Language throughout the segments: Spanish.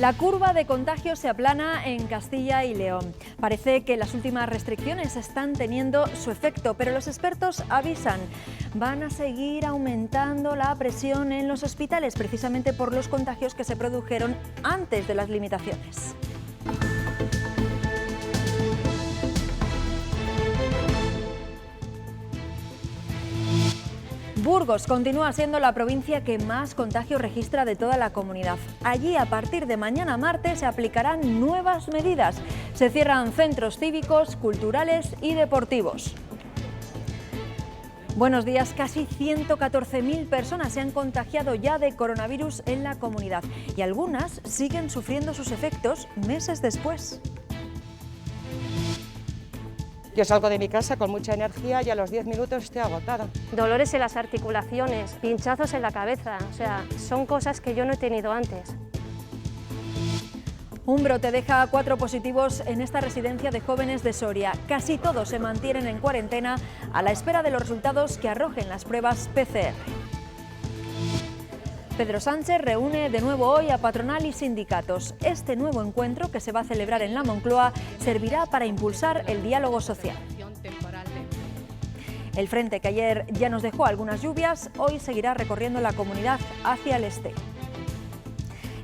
La curva de contagios se aplana en Castilla y León. Parece que las últimas restricciones están teniendo su efecto, pero los expertos avisan, van a seguir aumentando la presión en los hospitales, precisamente por los contagios que se produjeron antes de las limitaciones. Burgos continúa siendo la provincia que más contagios registra de toda la comunidad. Allí, a partir de mañana martes, se aplicarán nuevas medidas. Se cierran centros cívicos, culturales y deportivos. Buenos días. Casi 114.000 personas se han contagiado ya de coronavirus en la comunidad y algunas siguen sufriendo sus efectos meses después. Yo salgo de mi casa con mucha energía y a los 10 minutos estoy agotada. Dolores en las articulaciones, pinchazos en la cabeza, o sea, son cosas que yo no he tenido antes. Un brote deja 4 positivos en esta residencia de jóvenes de Soria. Casi todos se mantienen en cuarentena a la espera de los resultados que arrojen las pruebas PCR. Pedro Sánchez reúne de nuevo hoy a patronal y sindicatos. Este nuevo encuentro, que se va a celebrar en la Moncloa, servirá para impulsar el diálogo social. El frente que ayer ya nos dejó algunas lluvias, hoy seguirá recorriendo la comunidad hacia el este.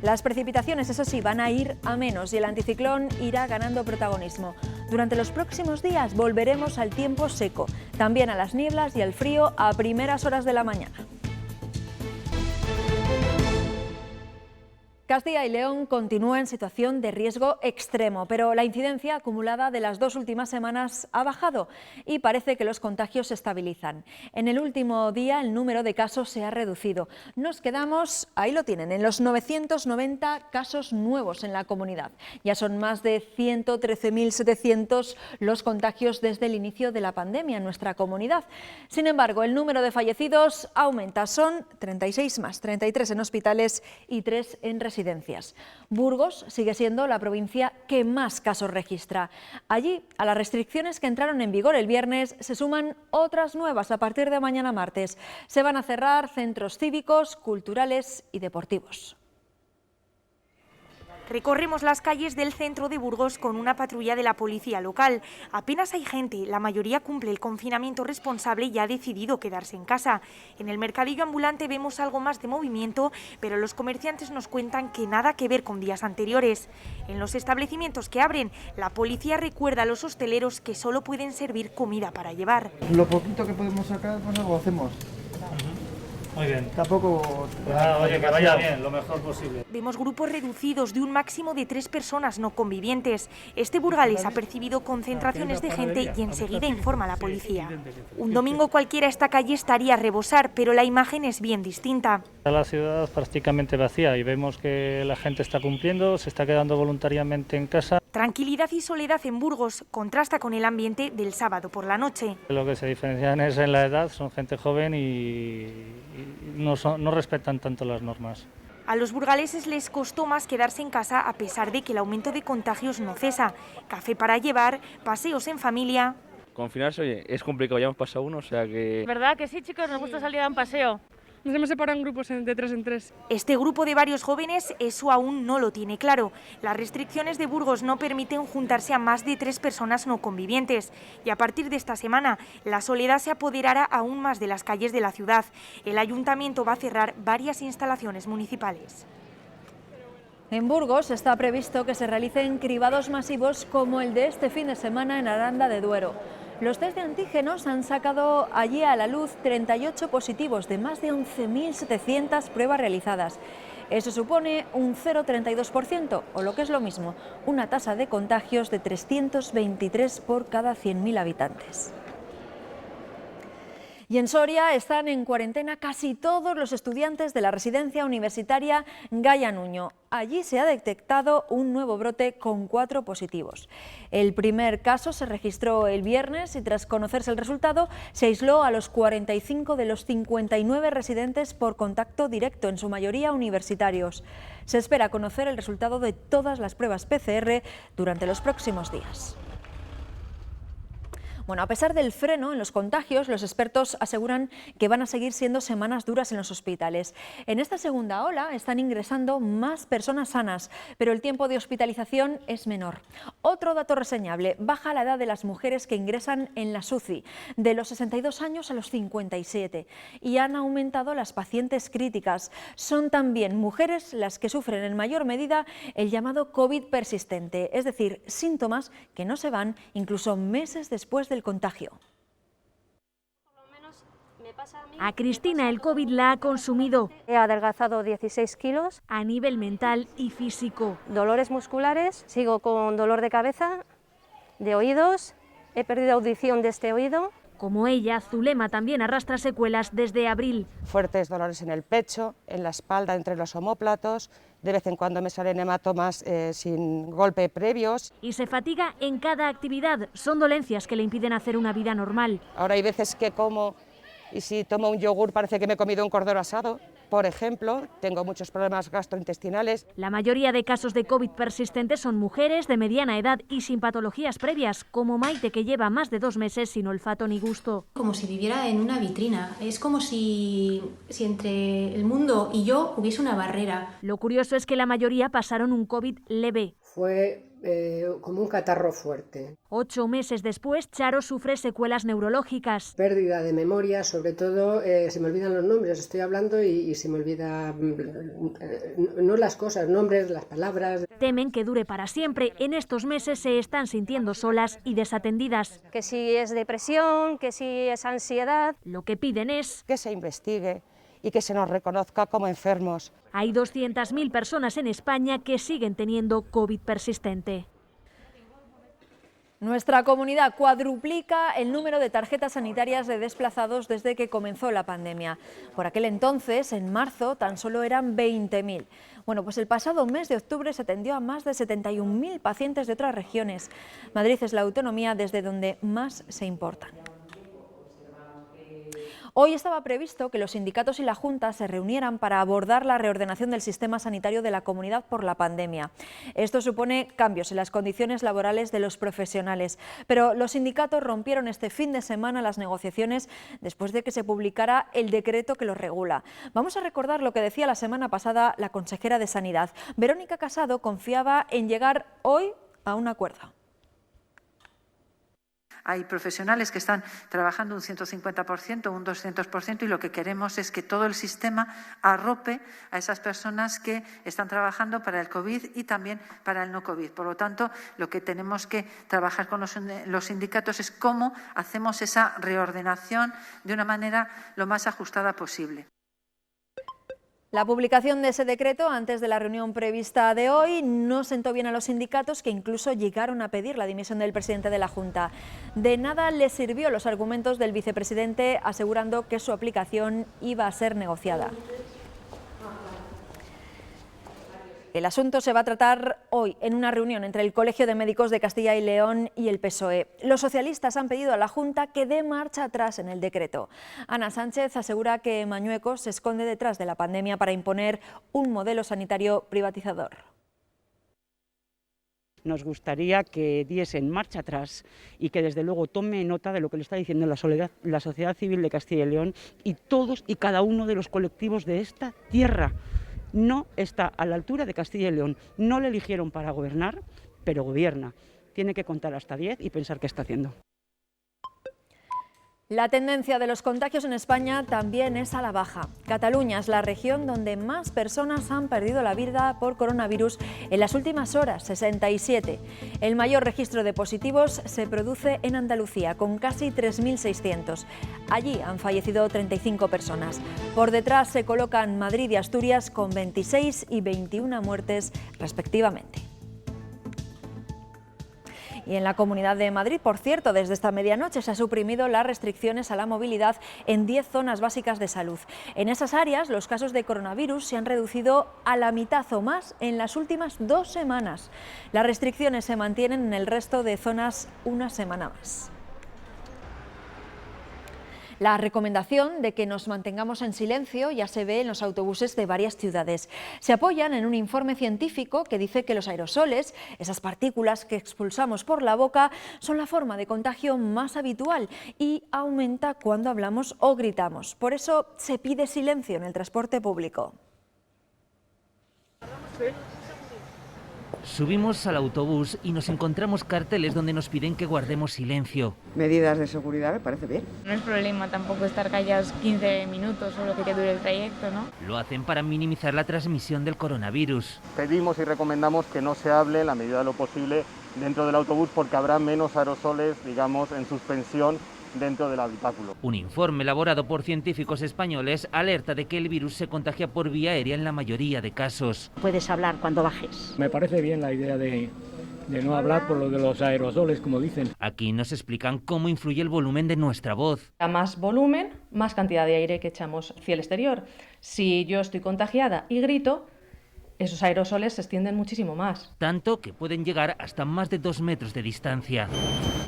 Las precipitaciones, eso sí, van a ir a menos y el anticiclón irá ganando protagonismo. Durante los próximos días volveremos al tiempo seco, también a las nieblas y al frío a primeras horas de la mañana. Castilla y León continúa en situación de riesgo extremo, pero la incidencia acumulada de las 2 últimas semanas ha bajado y parece que los contagios se estabilizan. En el último día el número de casos se ha reducido. Nos quedamos, ahí lo tienen, en los 990 casos nuevos en la comunidad. Ya son más de 113.700 los contagios desde el inicio de la pandemia en nuestra comunidad. Sin embargo, el número de fallecidos aumenta. Son 36 más, 33 en hospitales y 3 en residencias. Burgos sigue siendo la provincia que más casos registra. Allí, a las restricciones que entraron en vigor el viernes, se suman otras nuevas a partir de mañana martes. Se van a cerrar centros cívicos, culturales y deportivos. Recorremos las calles del centro de Burgos con una patrulla de la policía local. Apenas hay gente, la mayoría cumple el confinamiento responsable y ha decidido quedarse en casa. En el mercadillo ambulante vemos algo más de movimiento, pero los comerciantes nos cuentan que nada que ver con días anteriores. En los establecimientos que abren, la policía recuerda a los hosteleros que solo pueden servir comida para llevar. Lo poquito que podemos sacar, pues algo hacemos. Muy bien. Tampoco... oye, que vaya bien, lo mejor posible. Vemos grupos reducidos de un máximo de 3 personas no convivientes. Este burgalés ha percibido concentraciones de gente y enseguida informa a la policía. Un domingo cualquiera esta calle estaría a rebosar, pero la imagen es bien distinta. La ciudad prácticamente vacía y vemos que la gente está cumpliendo, se está quedando voluntariamente en casa. Tranquilidad y soledad en Burgos contrasta con el ambiente del sábado por la noche. Lo que se diferencian es en la edad, son gente joven y no respetan tanto las normas. A los burgaleses les costó más quedarse en casa a pesar de que el aumento de contagios no cesa. Café para llevar, paseos en familia. Confinarse, oye, es complicado, ya hemos pasado uno, o sea que... ¿Verdad que sí, chicos? Nos gusta salir a un paseo. Nos hemos separado en grupos de 3 en 3. Este grupo de varios jóvenes eso aún no lo tiene claro. Las restricciones de Burgos no permiten juntarse a más de 3 personas no convivientes. Y a partir de esta semana, la soledad se apoderará aún más de las calles de la ciudad. El ayuntamiento va a cerrar varias instalaciones municipales. En Burgos está previsto que se realicen cribados masivos como el de este fin de semana en Aranda de Duero. Los test de antígenos han sacado allí a la luz 38 positivos de más de 11.700 pruebas realizadas. Eso supone un 0,32%, o lo que es lo mismo, una tasa de contagios de 323 por cada 100.000 habitantes. Y en Soria están en cuarentena casi todos los estudiantes de la residencia universitaria Gaya Nuño. Allí se ha detectado un nuevo brote con 4 positivos. El primer caso se registró el viernes y tras conocerse el resultado se aisló a los 45 de los 59 residentes por contacto directo, en su mayoría universitarios. Se espera conocer el resultado de todas las pruebas PCR durante los próximos días. Bueno, a pesar del freno en los contagios, los expertos aseguran que van a seguir siendo semanas duras en los hospitales. En esta segunda ola están ingresando más personas sanas, pero el tiempo de hospitalización es menor. Otro dato reseñable, baja la edad de las mujeres que ingresan en la UCI, de los 62 años a los 57, y han aumentado las pacientes críticas. Son también mujeres las que sufren en mayor medida el llamado COVID persistente, es decir, síntomas que no se van incluso meses después del contagio. A Cristina el COVID la ha consumido. He adelgazado 16 kilos. A nivel mental y físico. Dolores musculares, sigo con dolor de cabeza, de oídos, he perdido audición de este oído. Como ella, Zulema también arrastra secuelas desde abril. Fuertes dolores en el pecho, en la espalda, entre los omóplatos, de vez en cuando me salen hematomas sin golpe previos. Y se fatiga en cada actividad, son dolencias que le impiden hacer una vida normal. Ahora hay veces que como y si tomo un yogur parece que me he comido un cordero asado, por ejemplo. Tengo muchos problemas gastrointestinales. La mayoría de casos de COVID persistentes son mujeres de mediana edad y sin patologías previas, como Maite, que lleva más de 2 meses sin olfato ni gusto. Como si viviera en una vitrina, es como si entre el mundo y yo hubiese una barrera. Lo curioso es que la mayoría pasaron un COVID leve. Fue como un catarro fuerte. 8 meses después, Charo sufre secuelas neurológicas. Pérdida de memoria, sobre todo se me olvidan los nombres, estoy hablando y se me olvida no las cosas, nombres, las palabras. Temen que dure para siempre. En estos meses se están sintiendo solas y desatendidas. Que si es depresión, que si es ansiedad. Lo que piden es que se investigue y que se nos reconozca como enfermos. Hay 200.000 personas en España que siguen teniendo COVID persistente. Nuestra comunidad cuadruplica el número de tarjetas sanitarias de desplazados desde que comenzó la pandemia. Por aquel entonces, en marzo, tan solo eran 20.000. Bueno, pues el pasado mes de octubre se atendió a más de 71.000 pacientes de otras regiones. Madrid es la autonomía desde donde más se importan. Hoy estaba previsto que los sindicatos y la Junta se reunieran para abordar la reordenación del sistema sanitario de la comunidad por la pandemia. Esto supone cambios en las condiciones laborales de los profesionales, pero los sindicatos rompieron este fin de semana las negociaciones después de que se publicara el decreto que los regula. Vamos a recordar lo que decía la semana pasada la consejera de Sanidad. Verónica Casado confiaba en llegar hoy a un acuerdo. Hay profesionales que están trabajando un 150%, un 200%, y lo que queremos es que todo el sistema arrope a esas personas que están trabajando para el COVID y también para el no COVID. Por lo tanto, lo que tenemos que trabajar con los sindicatos es cómo hacemos esa reordenación de una manera lo más ajustada posible. La publicación de ese decreto antes de la reunión prevista de hoy no sentó bien a los sindicatos, que incluso llegaron a pedir la dimisión del presidente de la Junta. De nada les sirvió los argumentos del vicepresidente asegurando que su aplicación iba a ser negociada. El asunto se va a tratar hoy en una reunión entre el Colegio de Médicos de Castilla y León y el PSOE. Los socialistas han pedido a la Junta que dé marcha atrás en el decreto. Ana Sánchez asegura que Mañueco se esconde detrás de la pandemia para imponer un modelo sanitario privatizador. Nos gustaría que diesen marcha atrás y que desde luego tome nota de lo que le está diciendo la sociedad civil de Castilla y León y todos y cada uno de los colectivos de esta tierra. No está a la altura de Castilla y León. No le eligieron para gobernar, pero gobierna. Tiene que contar hasta 10 y pensar qué está haciendo. La tendencia de los contagios en España también es a la baja. Cataluña es la región donde más personas han perdido la vida por coronavirus en las últimas horas, 67. El mayor registro de positivos se produce en Andalucía, con casi 3.600. Allí han fallecido 35 personas. Por detrás se colocan Madrid y Asturias con 26 y 21 muertes respectivamente. Y en la Comunidad de Madrid, por cierto, desde esta medianoche se han suprimido las restricciones a la movilidad en 10 zonas básicas de salud. En esas áreas, los casos de coronavirus se han reducido a la mitad o más en las últimas 2 semanas. Las restricciones se mantienen en el resto de zonas una semana más. La recomendación de que nos mantengamos en silencio ya se ve en los autobuses de varias ciudades. Se apoyan en un informe científico que dice que los aerosoles, esas partículas que expulsamos por la boca, son la forma de contagio más habitual y aumenta cuando hablamos o gritamos. Por eso se pide silencio en el transporte público. Subimos al autobús y nos encontramos carteles donde nos piden que guardemos silencio. Medidas de seguridad, me parece bien. No es problema tampoco estar callados 15 minutos o lo que te dure el trayecto, ¿no? Lo hacen para minimizar la transmisión del coronavirus. Pedimos y recomendamos que no se hable, en la medida de lo posible, dentro del autobús porque habrá menos aerosoles, digamos, en suspensión dentro del habitáculo. Un informe elaborado por científicos españoles alerta de que el virus se contagia por vía aérea en la mayoría de casos. Puedes hablar cuando bajes. Me parece bien la idea de no hablar por lo de los aerosoles, como dicen. Aquí nos explican cómo influye el volumen de nuestra voz. A más volumen, más cantidad de aire que echamos hacia el exterior. Si yo estoy contagiada y grito, esos aerosoles se extienden muchísimo más. Tanto que pueden llegar hasta más de 2 metros de distancia.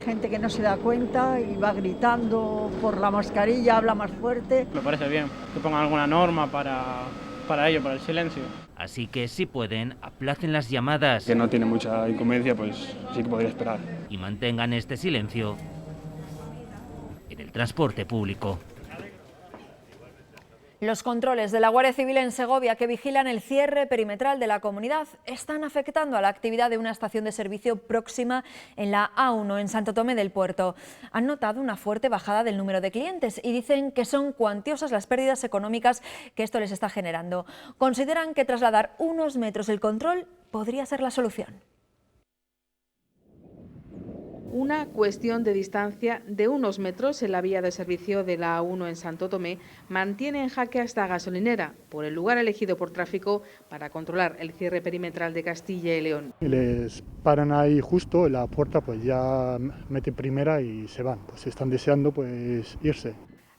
Gente que no se da cuenta y va gritando por la mascarilla, habla más fuerte. Me parece bien que pongan alguna norma para ello, para el silencio. Así que si pueden, aplacen las llamadas. Que no tiene mucha inconveniencia, pues sí que podría esperar. Y mantengan este silencio en el transporte público. Los controles de la Guardia Civil en Segovia que vigilan el cierre perimetral de la comunidad están afectando a la actividad de una estación de servicio próxima en la A1 en Santo Tomé del Puerto. Han notado una fuerte bajada del número de clientes y dicen que son cuantiosas las pérdidas económicas que esto les está generando. Consideran que trasladar unos metros el control podría ser la solución. Una cuestión de distancia de unos metros en la vía de servicio de la A1 en Santo Tomé mantiene en jaque a esta gasolinera por el lugar elegido por tráfico para controlar el cierre perimetral de Castilla y León. Les paran ahí justo en la puerta, pues ya meten primera y se van, pues están deseando pues irse.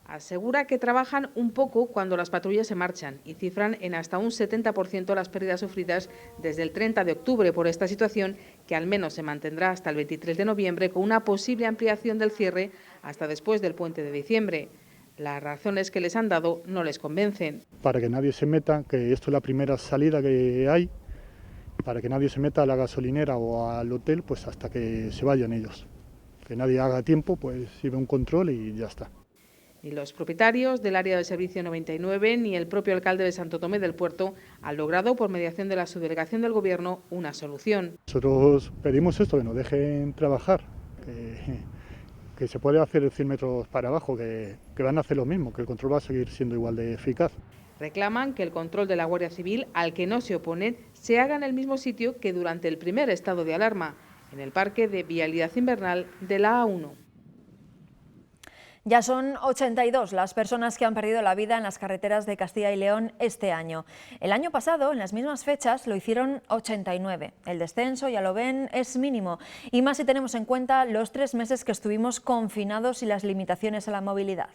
Asegura que trabajan un poco cuando las patrullas se marchan y cifran en hasta un 70% las pérdidas sufridas desde el 30 de octubre por esta situación, que al menos se mantendrá hasta el 23 de noviembre con una posible ampliación del cierre hasta después del puente de diciembre. Las razones que les han dado no les convencen. Para que nadie se meta, que esto es la primera salida que hay, para que nadie se meta a la gasolinera o al hotel pues hasta que se vayan ellos. Que nadie haga tiempo, pues sirve un control y ya está. Ni los propietarios del área de servicio 99 ni el propio alcalde de Santo Tomé del Puerto han logrado, por mediación de la subdelegación del Gobierno, una solución. Nosotros pedimos esto, que nos dejen trabajar, que se puede hacer 100 metros para abajo, que van a hacer lo mismo, que el control va a seguir siendo igual de eficaz. Reclaman que el control de la Guardia Civil, al que no se oponen, se haga en el mismo sitio que durante el primer estado de alarma, en el parque de vialidad invernal de la A1. Ya son 82 las personas que han perdido la vida en las carreteras de Castilla y León este año. El año pasado, en las mismas fechas, lo hicieron 89. El descenso, ya lo ven, es mínimo. Y más si tenemos en cuenta los 3 meses que estuvimos confinados y las limitaciones a la movilidad.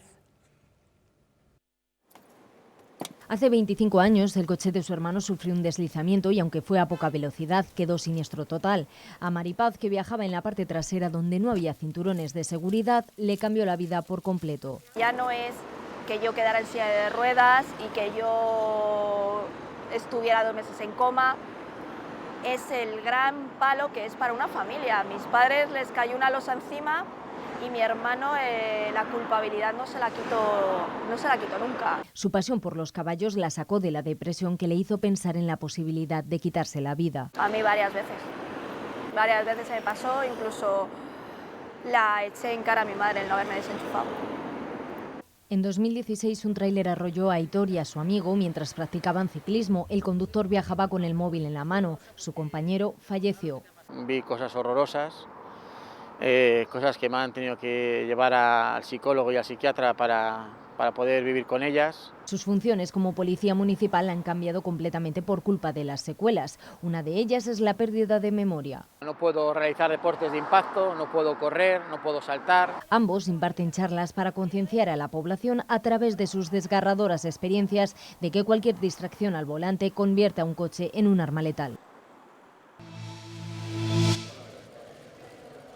Hace 25 años el coche de su hermano sufrió un deslizamiento y aunque fue a poca velocidad quedó siniestro total. A Maripaz, que viajaba en la parte trasera donde no había cinturones de seguridad, le cambió la vida por completo. Ya no es que yo quedara en silla de ruedas y que yo estuviera 2 meses en coma. Es el gran palo que es para una familia. A mis padres les cayó una losa encima y mi hermano la culpabilidad no se la quitó nunca. Su pasión por los caballos la sacó de la depresión que le hizo pensar en la posibilidad de quitarse la vida. A mí varias veces se me pasó, incluso la eché en cara a mi madre el no haberme desenchufado. En 2016 un tráiler arrolló a Aitor y a su amigo mientras practicaban ciclismo. El conductor viajaba con el móvil en la mano. Su compañero falleció. Vi cosas horrorosas. Cosas que me han tenido que llevar al psicólogo y al psiquiatra para poder vivir con ellas. Sus funciones como policía municipal han cambiado completamente por culpa de las secuelas. Una de ellas es la pérdida de memoria. No puedo realizar deportes de impacto, no puedo correr, no puedo saltar. Ambos imparten charlas para concienciar a la población a través de sus desgarradoras experiencias de que cualquier distracción al volante convierte a un coche en un arma letal.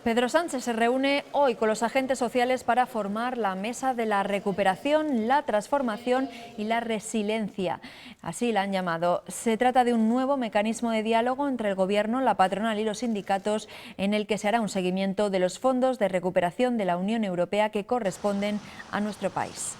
Pedro Sánchez se reúne hoy con los agentes sociales para formar la mesa de la recuperación, la transformación y la resiliencia. Así la han llamado. Se trata de un nuevo mecanismo de diálogo entre el Gobierno, la patronal y los sindicatos, en el que se hará un seguimiento de los fondos de recuperación de la Unión Europea que corresponden a nuestro país.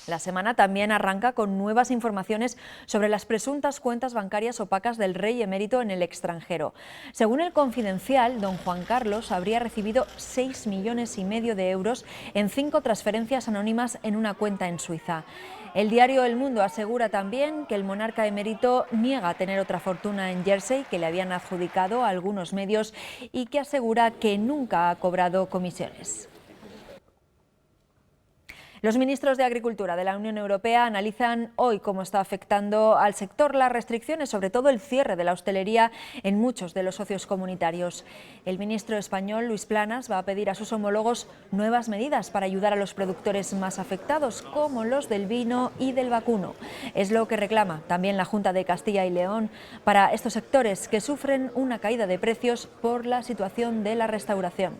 La semana también arranca con nuevas informaciones sobre las presuntas cuentas bancarias opacas del rey emérito en el extranjero. Según El Confidencial, don Juan Carlos habría recibido 6,5 millones de euros en 5 transferencias anónimas en una cuenta en Suiza. El diario El Mundo asegura también que el monarca emérito niega tener otra fortuna en Jersey que le habían adjudicado a algunos medios y que asegura que nunca ha cobrado comisiones. Los ministros de Agricultura de la Unión Europea analizan hoy cómo está afectando al sector las restricciones, sobre todo el cierre de la hostelería en muchos de los socios comunitarios. El ministro español, Luis Planas, va a pedir a sus homólogos nuevas medidas para ayudar a los productores más afectados, como los del vino y del vacuno. Es lo que reclama también la Junta de Castilla y León para estos sectores que sufren una caída de precios por la situación de la restauración.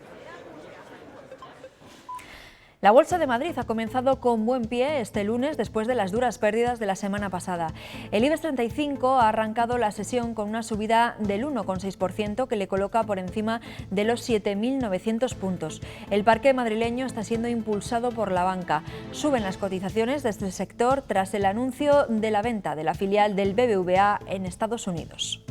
La Bolsa de Madrid ha comenzado con buen pie este lunes después de las duras pérdidas de la semana pasada. El IBEX 35 ha arrancado la sesión con una subida del 1,6% que le coloca por encima de los 7.900 puntos. El parque madrileño está siendo impulsado por la banca. Suben las cotizaciones de este sector tras el anuncio de la venta de la filial del BBVA en Estados Unidos.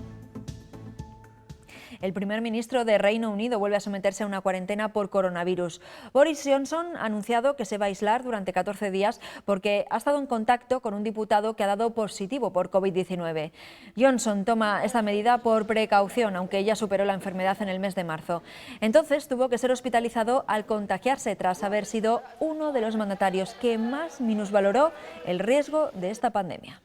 El primer ministro de Reino Unido vuelve a someterse a una cuarentena por coronavirus. Boris Johnson ha anunciado que se va a aislar durante 14 días porque ha estado en contacto con un diputado que ha dado positivo por COVID-19. Johnson toma esta medida por precaución, aunque ya superó la enfermedad en el mes de marzo. Entonces tuvo que ser hospitalizado al contagiarse tras haber sido uno de los mandatarios que más minusvaloró el riesgo de esta pandemia.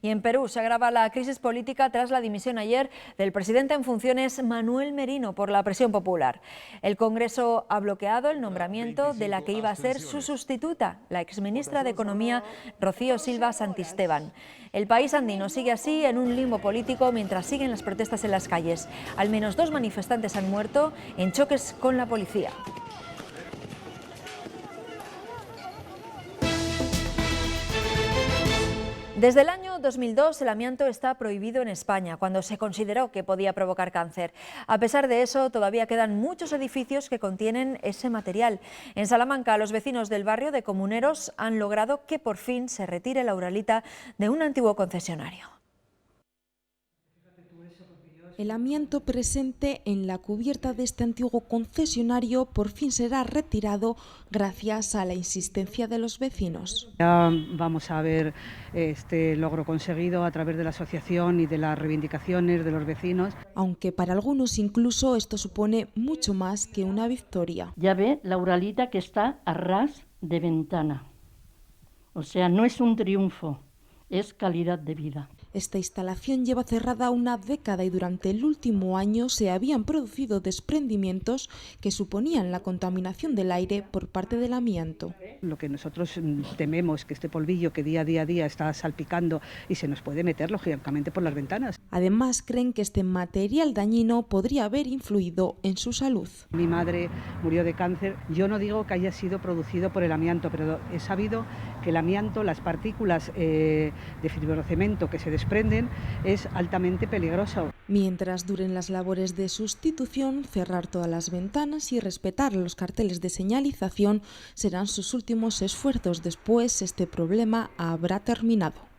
Y en Perú se agrava la crisis política tras la dimisión ayer del presidente en funciones Manuel Merino por la presión popular. El Congreso ha bloqueado el nombramiento de la que iba a ser su sustituta, la exministra de Economía Rocío Silva Santisteban. El país andino sigue así en un limbo político mientras siguen las protestas en las calles. Al menos 2 manifestantes han muerto en choques con la policía. Desde el año 2002 el amianto está prohibido en España, cuando se consideró que podía provocar cáncer. A pesar de eso, todavía quedan muchos edificios que contienen ese material. En Salamanca, los vecinos del barrio de Comuneros han logrado que por fin se retire la uralita de un antiguo concesionario. El amianto presente en la cubierta de este antiguo concesionario por fin será retirado gracias a la insistencia de los vecinos. Ya vamos a ver este logro conseguido a través de la asociación y de las reivindicaciones de los vecinos. Aunque para algunos incluso esto supone mucho más que una victoria. Ya ve la uralita que está a ras de ventana. O sea, no es un triunfo, es calidad de vida. Esta instalación lleva cerrada una década y durante el último año se habían producido desprendimientos que suponían la contaminación del aire por parte del amianto. Lo que nosotros tememos, que este polvillo que día a día está salpicando y se nos puede meter lógicamente por las ventanas. Además, creen que este material dañino podría haber influido en su salud. Mi madre murió de cáncer. Yo no digo que haya sido producido por el amianto, pero he sabido que el amianto, las partículas de fibrocemento que se desprenden, es altamente peligroso. Mientras duren las labores de sustitución, cerrar todas las ventanas y respetar los carteles de señalización serán sus últimos esfuerzos. Después, este problema habrá terminado.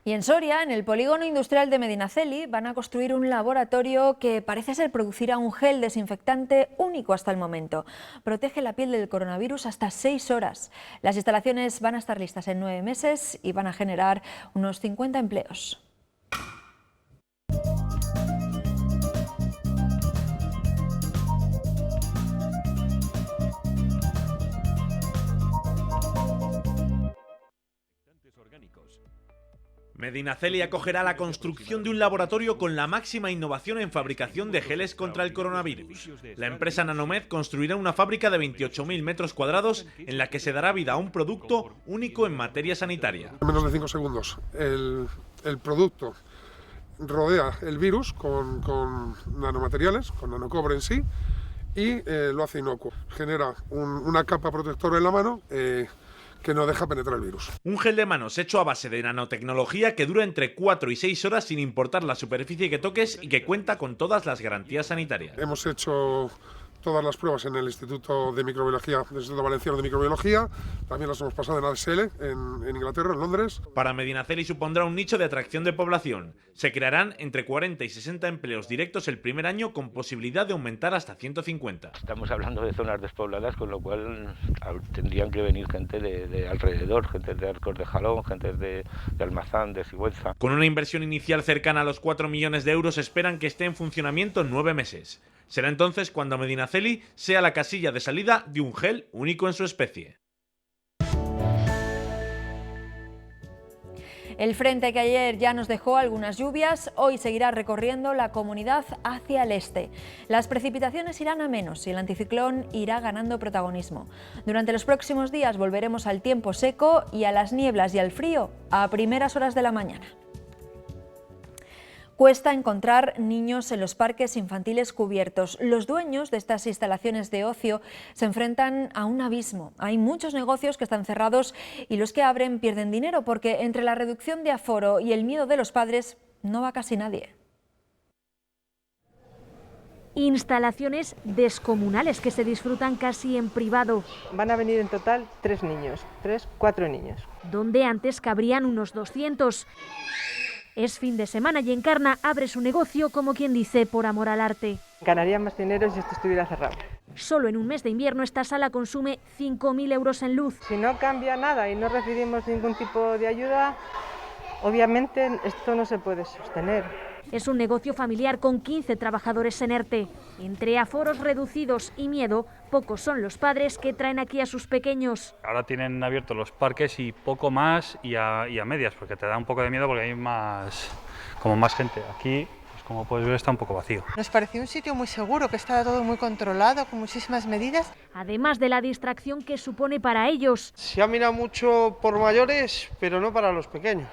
Y en Soria, en el polígono industrial de Medinaceli, van a construir un laboratorio que parece ser producirá un gel desinfectante único hasta el momento. Protege la piel del coronavirus hasta 6 horas. Las instalaciones van a estar listas en 9 meses y van a generar unos 50 empleos. Medinaceli acogerá la construcción de un laboratorio con la máxima innovación en fabricación de geles contra el coronavirus. La empresa Nanomed construirá una fábrica de 28.000 metros cuadrados en la que se dará vida a un producto único en materia sanitaria. En menos de 5 segundos el producto rodea el virus con nanomateriales, con nanocobre en sí, y lo hace inocuo. Genera una capa protectora en la mano que no deja penetrar el virus. Un gel de manos hecho a base de nanotecnología que dura entre 4 y 6 horas sin importar la superficie que toques y que cuenta con todas las garantías sanitarias. Hemos hecho todas las pruebas en el Instituto de Microbiología, del Instituto Valenciano de Microbiología, también las hemos pasado en ASL, en Inglaterra, en Londres. Para Medinaceli supondrá un nicho de atracción de población. Se crearán entre 40 y 60 empleos directos el primer año con posibilidad de aumentar hasta 150. Estamos hablando de zonas despobladas, con lo cual tendrían que venir gente de alrededor, gente de Arcos de Jalón, gente de Almazán, de Sigüenza. Con una inversión inicial cercana a los 4 millones de euros esperan que esté en funcionamiento en 9 meses. Será entonces cuando Medinaceli sea la casilla de salida de un gel único en su especie. El frente que ayer ya nos dejó algunas lluvias, hoy seguirá recorriendo la comunidad hacia el este. Las precipitaciones irán a menos y el anticiclón irá ganando protagonismo. Durante los próximos días volveremos al tiempo seco y a las nieblas y al frío a primeras horas de la mañana. Cuesta encontrar niños en los parques infantiles cubiertos. Los dueños de estas instalaciones de ocio se enfrentan a un abismo. Hay muchos negocios que están cerrados y los que abren pierden dinero porque entre la reducción de aforo y el miedo de los padres no va casi nadie. Instalaciones descomunales que se disfrutan casi en privado. Van a venir en total 4 niños. Donde antes cabrían unos 200. Es fin de semana y Encarna abre su negocio, como quien dice, por amor al arte. Ganaría más dinero si esto estuviera cerrado. Solo en un mes de invierno esta sala consume 5.000 euros en luz. Si no cambia nada y no recibimos ningún tipo de ayuda, obviamente esto no se puede sostener. Es un negocio familiar con 15 trabajadores en ERTE. Entre aforos reducidos y miedo, pocos son los padres que traen aquí a sus pequeños. Ahora tienen abiertos los parques y poco más y a medias, porque te da un poco de miedo porque hay más gente. Aquí, pues como puedes ver, está un poco vacío. Nos pareció un sitio muy seguro, que estaba todo muy controlado, con muchísimas medidas. Además de la distracción que supone para ellos. Se ha mirado mucho por mayores, pero no para los pequeños.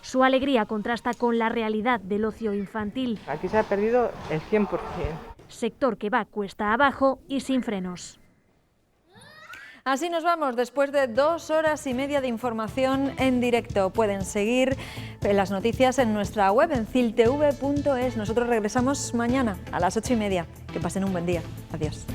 Su alegría contrasta con la realidad del ocio infantil. Aquí se ha perdido el 100%. Sector que va cuesta abajo y sin frenos. Así nos vamos, después de 2 horas y media de información en directo. Pueden seguir las noticias en nuestra web, en ciltv.es. Nosotros regresamos mañana a las 8:30. Que pasen un buen día. Adiós.